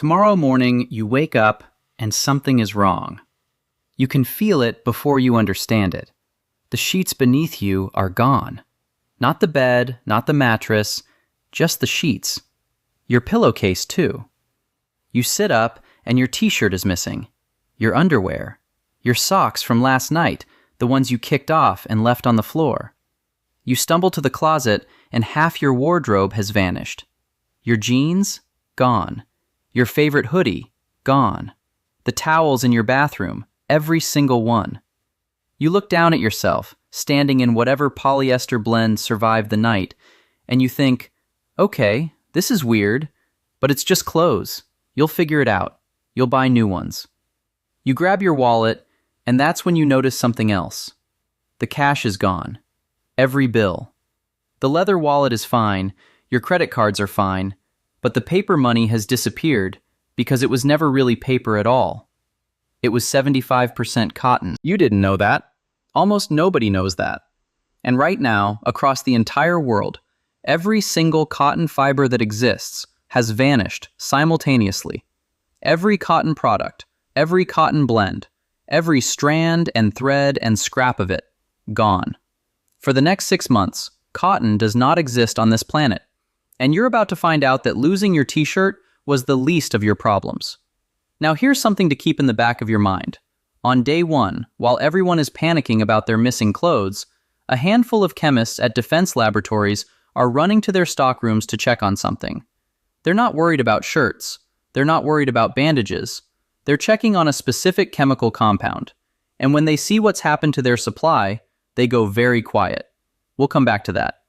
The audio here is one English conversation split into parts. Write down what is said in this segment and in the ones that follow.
Tomorrow morning, you wake up and something is wrong. You can feel it before you understand it. The sheets beneath you are gone. Not the bed, not the mattress, just the sheets. Your pillowcase, too. You sit up and your t-shirt is missing. Your underwear. Your socks from last night, the ones you kicked off and left on the floor. You stumble to the closet and half your wardrobe has vanished. Your jeans? Gone. Your favorite hoodie? Gone. The towels in your bathroom, every single one. You look down at yourself, standing in whatever polyester blend survived the night, and you think, okay, this is weird, but it's just clothes. You'll figure it out. You'll buy new ones. You grab your wallet, and that's when you notice something else. The cash is gone. Every bill. The leather wallet is fine, your credit cards are fine, but the paper money has disappeared because it was never really paper at all. It was 75% cotton. You didn't know that. Almost nobody knows that. And right now, across the entire world, every single cotton fiber that exists has vanished simultaneously. Every cotton product, every cotton blend, every strand and thread and scrap of it, gone. For the next 6 months, cotton does not exist on this planet. And you're about to find out that losing your t-shirt was the least of your problems. Now here's something to keep in the back of your mind. On day 1, while everyone is panicking about their missing clothes, a handful of chemists at defense laboratories are running to their stockrooms to check on something. They're not worried about shirts. They're not worried about bandages. They're checking on a specific chemical compound. And when they see what's happened to their supply, they go very quiet. We'll come back to that.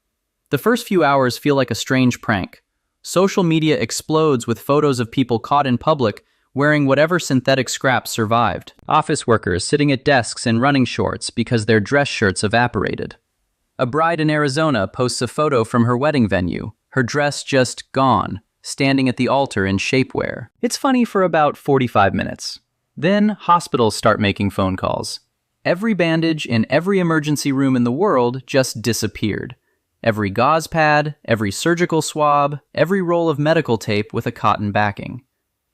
The first few hours feel like a strange prank. Social media explodes with photos of people caught in public wearing whatever synthetic scraps survived. Office workers sitting at desks in running shorts because their dress shirts evaporated. A bride in Arizona posts a photo from her wedding venue, her dress just gone, standing at the altar in shapewear. It's funny for about 45 minutes. Then hospitals start making phone calls. Every bandage in every emergency room in the world just disappeared. Every gauze pad, every surgical swab, every roll of medical tape with a cotton backing.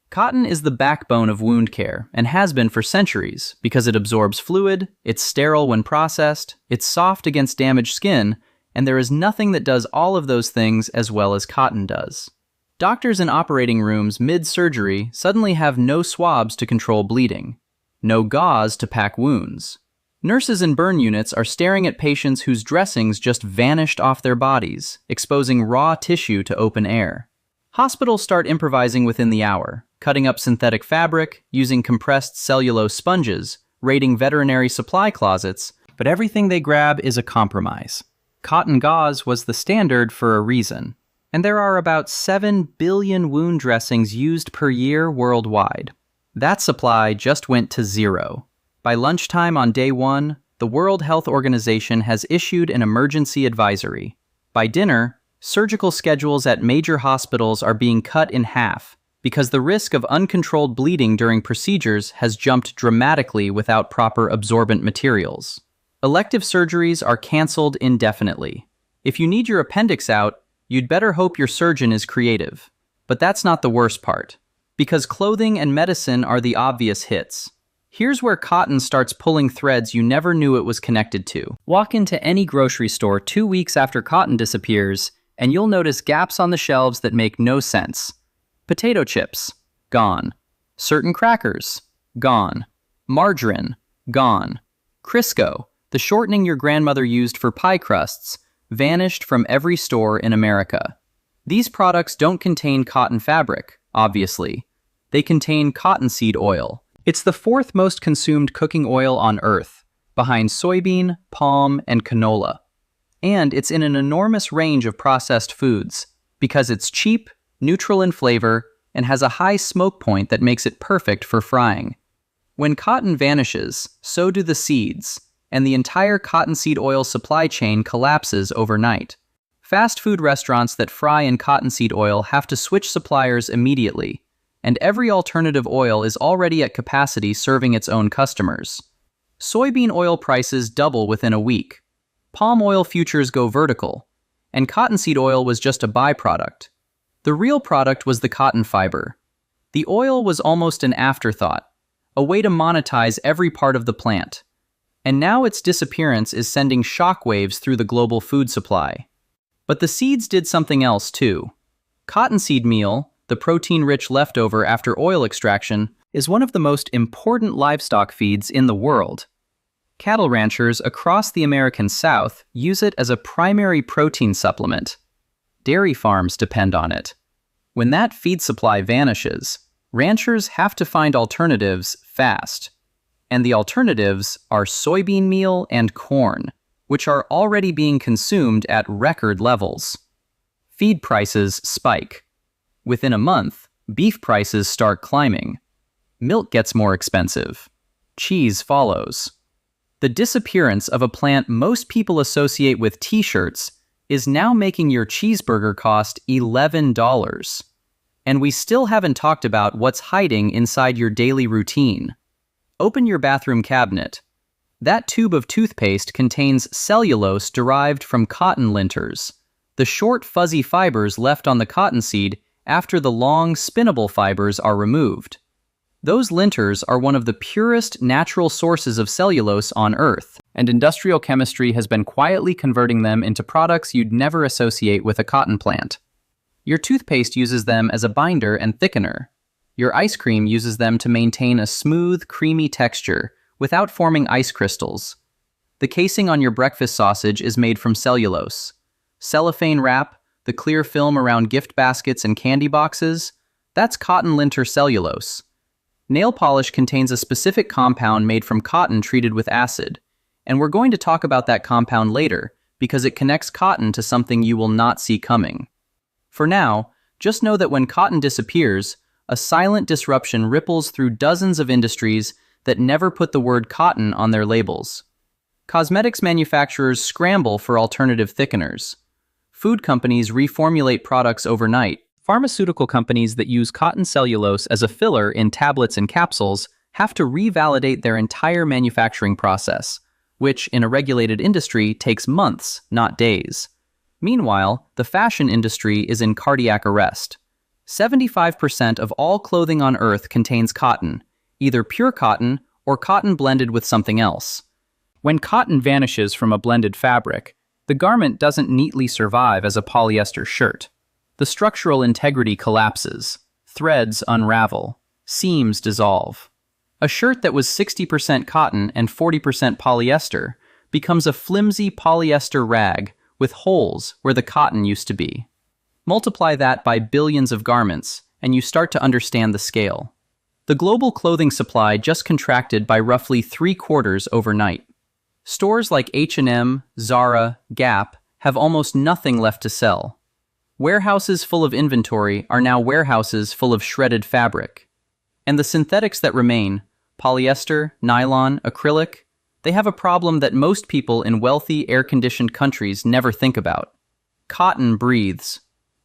Cotton is the backbone of wound care and has been for centuries because it absorbs fluid, it's sterile when processed, it's soft against damaged skin, and there is nothing that does all of those things as well as cotton does. Doctors in operating rooms mid-surgery suddenly have no swabs to control bleeding, no gauze to pack wounds. Nurses in burn units are staring at patients whose dressings just vanished off their bodies, exposing raw tissue to open air. Hospitals start improvising within the hour, cutting up synthetic fabric, using compressed cellulose sponges, raiding veterinary supply closets, but everything they grab is a compromise. Cotton gauze was the standard for a reason, and there are about 7 billion wound dressings used per year worldwide. That supply just went to zero. By lunchtime on day 1, the World Health Organization has issued an emergency advisory. By dinner, surgical schedules at major hospitals are being cut in half because the risk of uncontrolled bleeding during procedures has jumped dramatically without proper absorbent materials. Elective surgeries are canceled indefinitely. If you need your appendix out, you'd better hope your surgeon is creative. But that's not the worst part, because clothing and medicine are the obvious hits. Here's where cotton starts pulling threads you never knew it was connected to. Walk into any grocery store 2 weeks after cotton disappears, and you'll notice gaps on the shelves that make no sense. Potato chips, gone. Certain crackers, gone. Margarine, gone. Crisco, the shortening your grandmother used for pie crusts, vanished from every store in America. These products don't contain cotton fabric, obviously. They contain cottonseed oil. It's the 4th most consumed cooking oil on Earth, behind soybean, palm, and canola. And it's in an enormous range of processed foods, because it's cheap, neutral in flavor, and has a high smoke point that makes it perfect for frying. When cotton vanishes, so do the seeds, and the entire cottonseed oil supply chain collapses overnight. Fast food restaurants that fry in cottonseed oil have to switch suppliers immediately, and every alternative oil is already at capacity serving its own customers. Soybean oil prices double within a week. Palm oil futures go vertical, and cottonseed oil was just a byproduct. The real product was the cotton fiber. The oil was almost an afterthought, a way to monetize every part of the plant. And now its disappearance is sending shockwaves through the global food supply. But the seeds did something else too. Cottonseed meal, the protein-rich leftover after oil extraction, is one of the most important livestock feeds in the world. Cattle ranchers across the American South use it as a primary protein supplement. Dairy farms depend on it. When that feed supply vanishes, ranchers have to find alternatives fast. And the alternatives are soybean meal and corn, which are already being consumed at record levels. Feed prices spike. Within a month, beef prices start climbing. Milk gets more expensive. Cheese follows. The disappearance of a plant most people associate with t-shirts is now making your cheeseburger cost $11. And we still haven't talked about what's hiding inside your daily routine. Open your bathroom cabinet. That tube of toothpaste contains cellulose derived from cotton linters, the short fuzzy fibers left on the cottonseed after the long spinnable fibers are removed. Those linters are one of the purest natural sources of cellulose on Earth, and industrial chemistry has been quietly converting them into products you'd never associate with a cotton plant. Your toothpaste uses them as a binder and thickener. Your ice cream uses them to maintain a smooth, creamy texture without forming ice crystals. The casing on your breakfast sausage is made from cellulose. Cellophane wrap, the clear film around gift baskets and candy boxes, that's cotton linter cellulose. Nail polish contains a specific compound made from cotton treated with acid, and we're going to talk about that compound later because it connects cotton to something you will not see coming. For now, just know that when cotton disappears, a silent disruption ripples through dozens of industries that never put the word cotton on their labels. Cosmetics manufacturers scramble for alternative thickeners. Food companies reformulate products overnight. Pharmaceutical companies that use cotton cellulose as a filler in tablets and capsules have to revalidate their entire manufacturing process, which in a regulated industry takes months, not days. Meanwhile, the fashion industry is in cardiac arrest. 75% of all clothing on Earth contains cotton, either pure cotton or cotton blended with something else. When cotton vanishes from a blended fabric, the garment doesn't neatly survive as a polyester shirt. The structural integrity collapses, threads unravel, seams dissolve. A shirt that was 60% cotton and 40% polyester becomes a flimsy polyester rag with holes where the cotton used to be. Multiply that by billions of garments, and you start to understand the scale. The global clothing supply just contracted by roughly 3/4 overnight. Stores like H&M, Zara, Gap have almost nothing left to sell. Warehouses full of inventory are now warehouses full of shredded fabric. And the synthetics that remain, polyester, nylon, acrylic, they have a problem that most people in wealthy, air-conditioned countries never think about. Cotton breathes.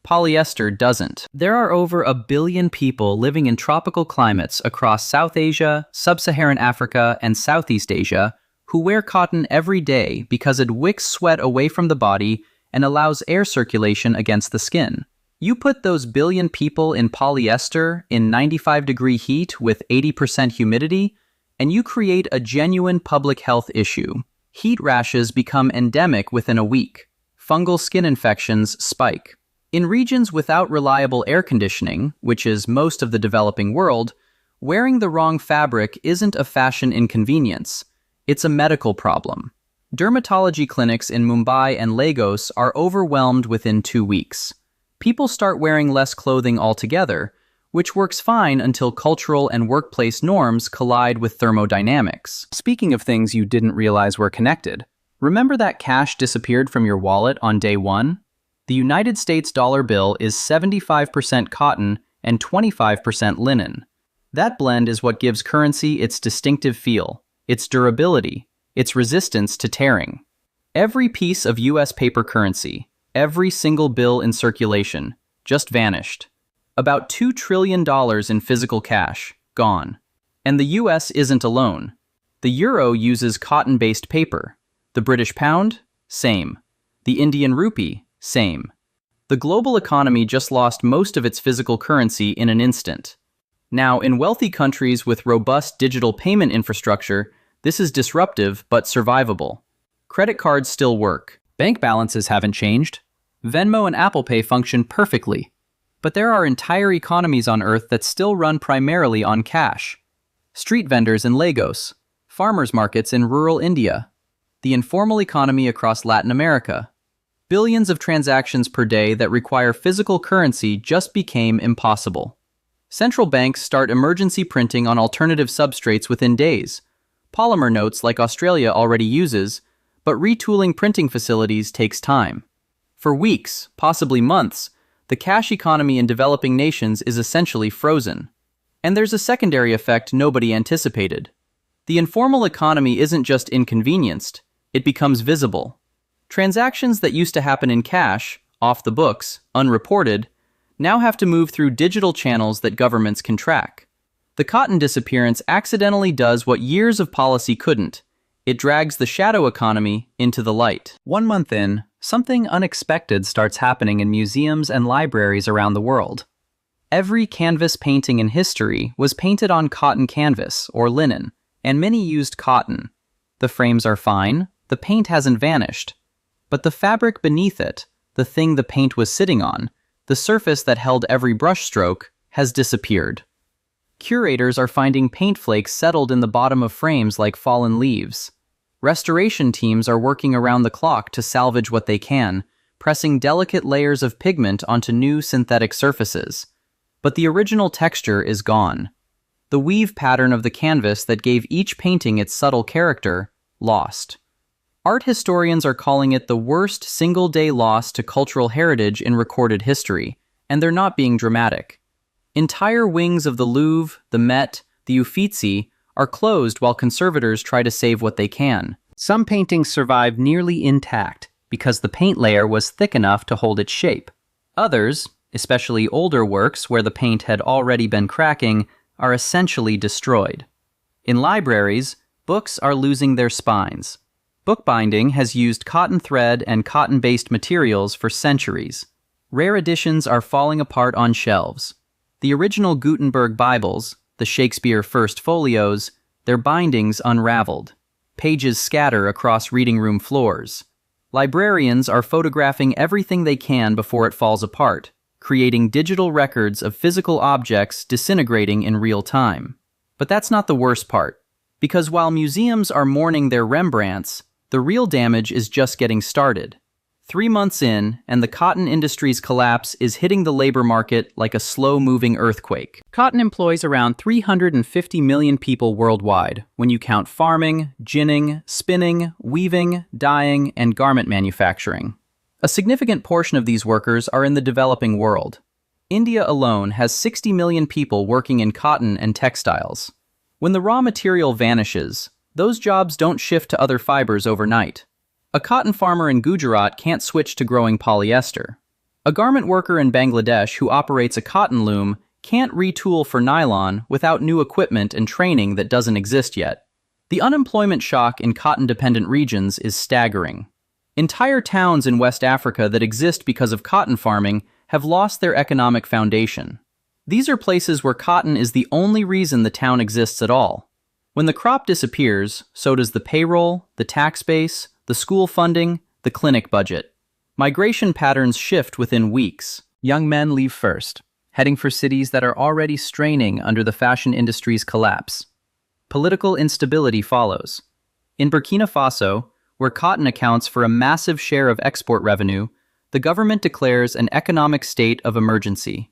Polyester doesn't. There are over 1 billion people living in tropical climates across South Asia, Sub-Saharan Africa, and Southeast Asia who wear cotton every day because it wicks sweat away from the body and allows air circulation against the skin. You put those billion people in polyester in 95-degree heat with 80% humidity, and you create a genuine public health issue. Heat rashes become endemic within a week. Fungal skin infections spike. In regions without reliable air conditioning, which is most of the developing world, wearing the wrong fabric isn't a fashion inconvenience. It's a medical problem. Dermatology clinics in Mumbai and Lagos are overwhelmed within 2 weeks. People start wearing less clothing altogether, which works fine until cultural and workplace norms collide with thermodynamics. Speaking of things you didn't realize were connected, remember that cash disappeared from your wallet on day one? The United States dollar bill is 75% cotton and 25% linen. That blend is what gives currency its distinctive feel, its durability, its resistance to tearing. Every piece of US paper currency, every single bill in circulation, just vanished. About $2 trillion in physical cash, gone. And the US isn't alone. The euro uses cotton-based paper. The British pound? Same. The Indian rupee? Same. The global economy just lost most of its physical currency in an instant. Now, in wealthy countries with robust digital payment infrastructure, this is disruptive but survivable. Credit cards still work. Bank balances haven't changed. Venmo and Apple Pay function perfectly. But there are entire economies on Earth that still run primarily on cash. Street vendors in Lagos, farmers markets in rural India, the informal economy across Latin America. Billions of transactions per day that require physical currency just became impossible. Central banks start emergency printing on alternative substrates within days. Polymer notes like Australia already uses, but retooling printing facilities takes time. For weeks, possibly months, the cash economy in developing nations is essentially frozen. And there's a secondary effect nobody anticipated. The informal economy isn't just inconvenienced, it becomes visible. Transactions that used to happen in cash, off the books, unreported, now have to move through digital channels that governments can track. The cotton disappearance accidentally does what years of policy couldn't. It drags the shadow economy into the light. 1 month in, something unexpected starts happening in museums and libraries around the world. Every canvas painting in history was painted on cotton canvas or linen, and many used cotton. The frames are fine, the paint hasn't vanished. But the fabric beneath it, the thing the paint was sitting on, the surface that held every brushstroke, has disappeared. Curators are finding paint flakes settled in the bottom of frames like fallen leaves. Restoration teams are working around the clock to salvage what they can, pressing delicate layers of pigment onto new synthetic surfaces. But the original texture is gone. The weave pattern of the canvas that gave each painting its subtle character, lost. Art historians are calling it the worst single-day loss to cultural heritage in recorded history, and they're not being dramatic. Entire wings of the Louvre, the Met, the Uffizi are closed while conservators try to save what they can. Some paintings survive nearly intact because the paint layer was thick enough to hold its shape. Others, especially older works where the paint had already been cracking, are essentially destroyed. In libraries, books are losing their spines. Bookbinding has used cotton thread and cotton-based materials for centuries. Rare editions are falling apart on shelves. The original Gutenberg Bibles, the Shakespeare First Folios, their bindings unraveled. Pages scatter across reading room floors. Librarians are photographing everything they can before it falls apart, creating digital records of physical objects disintegrating in real time. But that's not the worst part, because while museums are mourning their Rembrandts, the real damage is just getting started. 3 months in, and the cotton industry's collapse is hitting the labor market like a slow-moving earthquake. Cotton employs around 350 million people worldwide when you count farming, ginning, spinning, weaving, dyeing, and garment manufacturing. A significant portion of these workers are in the developing world. India alone has 60 million people working in cotton and textiles. When the raw material vanishes, those jobs don't shift to other fibers overnight. A cotton farmer in Gujarat can't switch to growing polyester. A garment worker in Bangladesh who operates a cotton loom can't retool for nylon without new equipment and training that doesn't exist yet. The unemployment shock in cotton-dependent regions is staggering. Entire towns in West Africa that exist because of cotton farming have lost their economic foundation. These are places where cotton is the only reason the town exists at all. When the crop disappears, so does the payroll, the tax base, the school funding, the clinic budget. Migration patterns shift within weeks. Young men leave first, heading for cities that are already straining under the fashion industry's collapse. Political instability follows. In Burkina Faso, where cotton accounts for a massive share of export revenue, the government declares an economic state of emergency.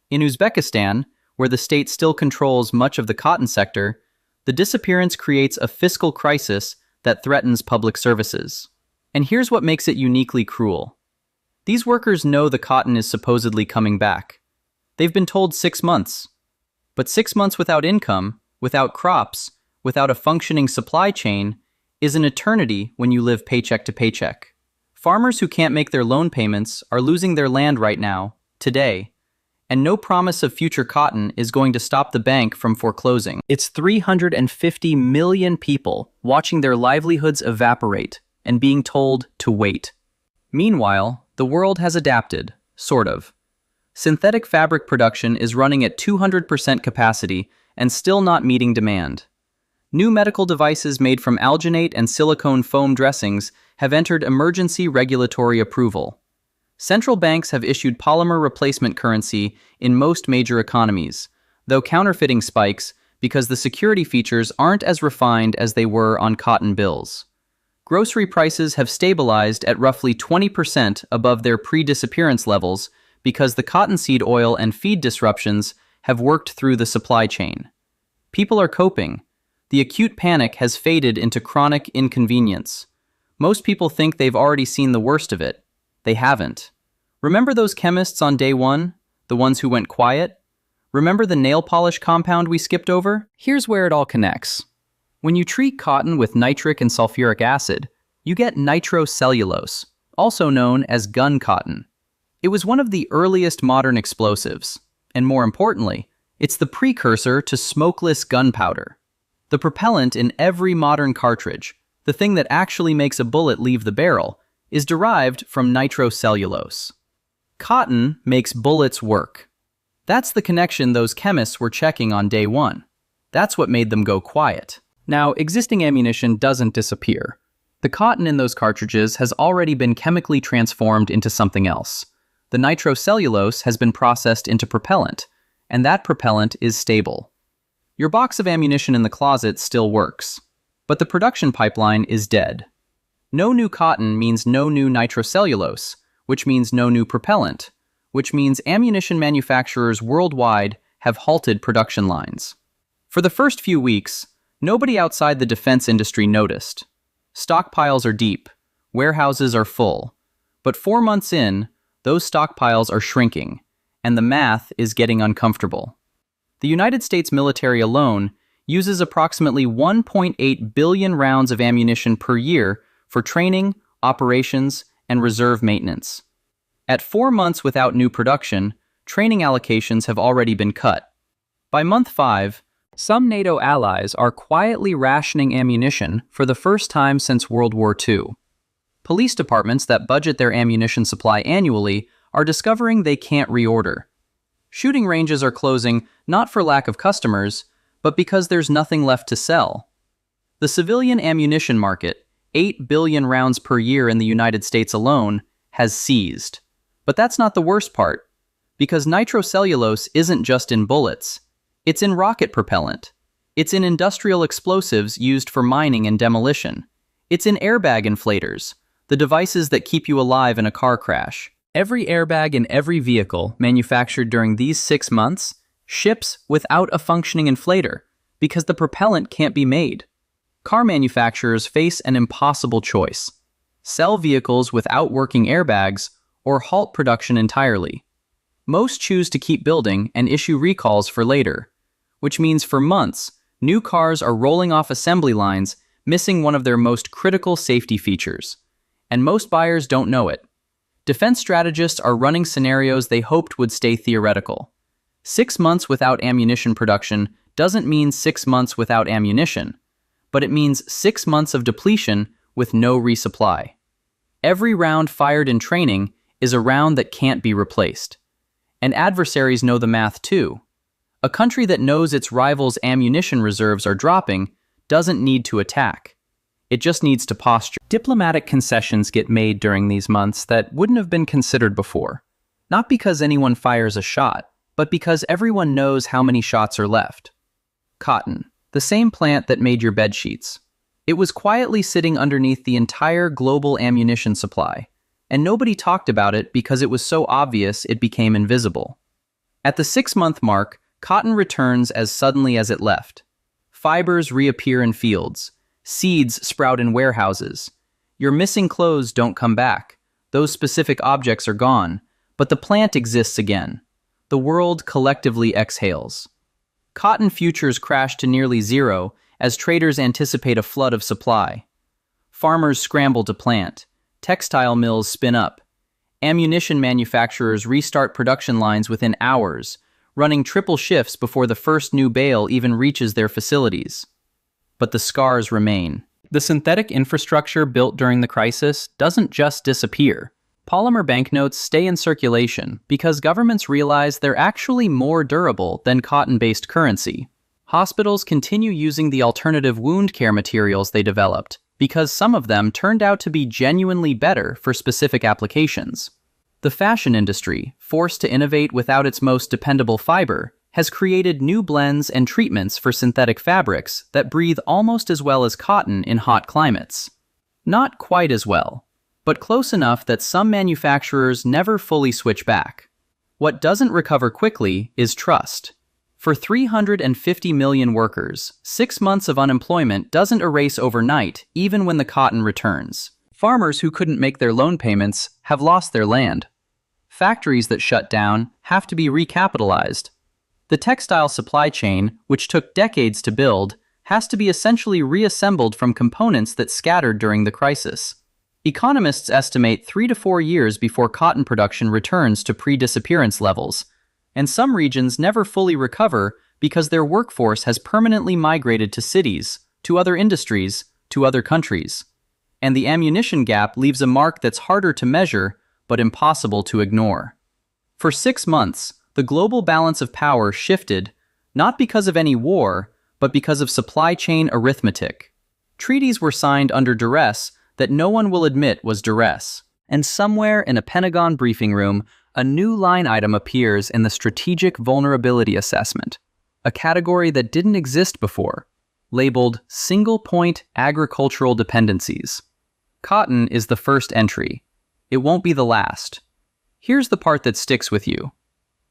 In Uzbekistan, where the state still controls much of the cotton sector, the disappearance creates a fiscal crisis that threatens public services. And here's what makes it uniquely cruel. These workers know the cotton is supposedly coming back. They've been told 6 months. But 6 months without income, without crops, without a functioning supply chain, is an eternity when you live paycheck to paycheck. Farmers who can't make their loan payments are losing their land right now, today, and no promise of future cotton is going to stop the bank from foreclosing. It's 350 million people watching their livelihoods evaporate and being told to wait. Meanwhile, the world has adapted, sort of. Synthetic fabric production is running at 200% capacity and still not meeting demand. New medical devices made from alginate and silicone foam dressings have entered emergency regulatory approval. Central banks have issued polymer replacement currency in most major economies, though counterfeiting spikes because the security features aren't as refined as they were on cotton bills. Grocery prices have stabilized at roughly 20% above their pre-disappearance levels because the cottonseed oil and feed disruptions have worked through the supply chain. People are coping. The acute panic has faded into chronic inconvenience. Most people think they've already seen the worst of it. They haven't. Remember those chemists on day one? The ones who went quiet? Remember the nail polish compound we skipped over? Here's where it all connects. When you treat cotton with nitric and sulfuric acid, you get nitrocellulose, also known as gun cotton. It was one of the earliest modern explosives, and more importantly, it's the precursor to smokeless gunpowder. The propellant in every modern cartridge, the thing that actually makes a bullet leave the barrel, is derived from nitrocellulose. Cotton makes bullets work. That's the connection those chemists were checking on day one. That's what made them go quiet. Now, existing ammunition doesn't disappear. The cotton in those cartridges has already been chemically transformed into something else. The nitrocellulose has been processed into propellant, and that propellant is stable. Your box of ammunition in the closet still works, but the production pipeline is dead. No new cotton means no new nitrocellulose, which means no new propellant, which means ammunition manufacturers worldwide have halted production lines. For the first few weeks, nobody outside the defense industry noticed. Stockpiles are deep, warehouses are full, but 4 months in, those stockpiles are shrinking, and the math is getting uncomfortable. The United States military alone uses approximately 1.8 billion rounds of ammunition per year for training, operations, and reserve maintenance. At 4 months without new production, training allocations have already been cut. By month 5, some NATO allies are quietly rationing ammunition for the first time since World War II. Police departments that budget their ammunition supply annually are discovering they can't reorder. Shooting ranges are closing not for lack of customers, but because there's nothing left to sell. The civilian ammunition market, 8 billion rounds per year in the United States alone, has seized. But that's not the worst part, because nitrocellulose isn't just in bullets. It's in rocket propellant. It's in industrial explosives used for mining and demolition. It's in airbag inflators, the devices that keep you alive in a car crash. Every airbag in every vehicle manufactured during these 6 months ships without a functioning inflator because the propellant can't be made. Car manufacturers face an impossible choice: sell vehicles without working airbags or halt production entirely. Most choose to keep building and issue recalls for later, which means for months, new cars are rolling off assembly lines missing one of their most critical safety features. And most buyers don't know it. Defense strategists are running scenarios they hoped would stay theoretical. 6 months without ammunition production doesn't mean 6 months without ammunition, but it means 6 months of depletion with no resupply. Every round fired in training is a round that can't be replaced. And adversaries know the math too. A country that knows its rivals' ammunition reserves are dropping doesn't need to attack. It just needs to posture. Diplomatic concessions get made during these months that wouldn't have been considered before. Not because anyone fires a shot, but because everyone knows how many shots are left. Cotton, the same plant that made your bed sheets. It was quietly sitting underneath the entire global ammunition supply, and nobody talked about it because it was so obvious it became invisible. At the 6-month mark, cotton returns as suddenly as it left. Fibers reappear in fields. Seeds sprout in warehouses. Your missing clothes don't come back. Those specific objects are gone, but the plant exists again. The world collectively exhales. Cotton futures crash to nearly zero as traders anticipate a flood of supply. Farmers scramble to plant. Textile mills spin up. Ammunition manufacturers restart production lines within hours, running triple shifts before the first new bale even reaches their facilities. But the scars remain. The synthetic infrastructure built during the crisis doesn't just disappear. Polymer banknotes stay in circulation because governments realize they're actually more durable than cotton-based currency. Hospitals continue using the alternative wound care materials they developed because some of them turned out to be genuinely better for specific applications. The fashion industry, forced to innovate without its most dependable fiber, has created new blends and treatments for synthetic fabrics that breathe almost as well as cotton in hot climates. Not quite as well, but close enough that some manufacturers never fully switch back. What doesn't recover quickly is trust. For 350 million workers, 6 months of unemployment doesn't erase overnight, even when the cotton returns. Farmers who couldn't make their loan payments have lost their land. Factories that shut down have to be recapitalized. The textile supply chain, which took decades to build, has to be essentially reassembled from components that scattered during the crisis. Economists estimate 3 to 4 years before cotton production returns to pre-disappearance levels, and some regions never fully recover because their workforce has permanently migrated to cities, to other industries, to other countries. And the ammunition gap leaves a mark that's harder to measure, but impossible to ignore. For 6 months, the global balance of power shifted, not because of any war, but because of supply chain arithmetic. Treaties were signed under duress that no one will admit was duress. And somewhere in a Pentagon briefing room, a new line item appears in the Strategic Vulnerability Assessment, a category that didn't exist before, labeled Single-Point Agricultural Dependencies. Cotton is the first entry. It won't be the last. Here's the part that sticks with you.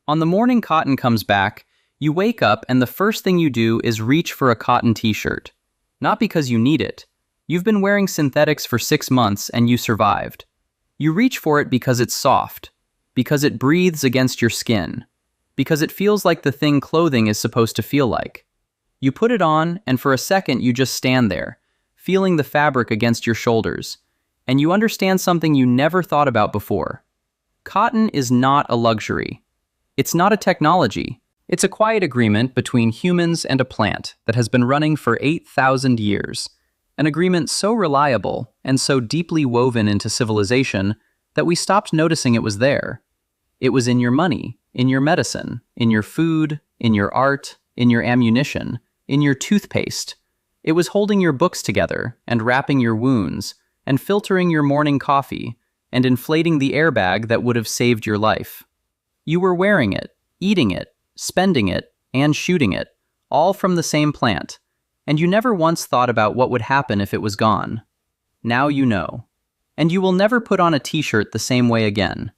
On the morning cotton comes back, you wake up and the first thing you do is reach for a cotton t-shirt. Not because you need it. You've been wearing synthetics for 6 months and you survived. You reach for it because it's soft, because it breathes against your skin, because it feels like the thing clothing is supposed to feel like. You put it on and for a second you just stand there, feeling the fabric against your shoulders, and you understand something you never thought about before. Cotton is not a luxury. It's not a technology. It's a quiet agreement between humans and a plant that has been running for 8,000 years. An agreement so reliable and so deeply woven into civilization that we stopped noticing it was there. It was in your money, in your medicine, in your food, in your art, in your ammunition, in your toothpaste. It was holding your books together and wrapping your wounds and filtering your morning coffee and inflating the airbag that would have saved your life. You were wearing it, eating it, spending it, and shooting it, all from the same plant, and you never once thought about what would happen if it was gone. Now you know. And you will never put on a t-shirt the same way again.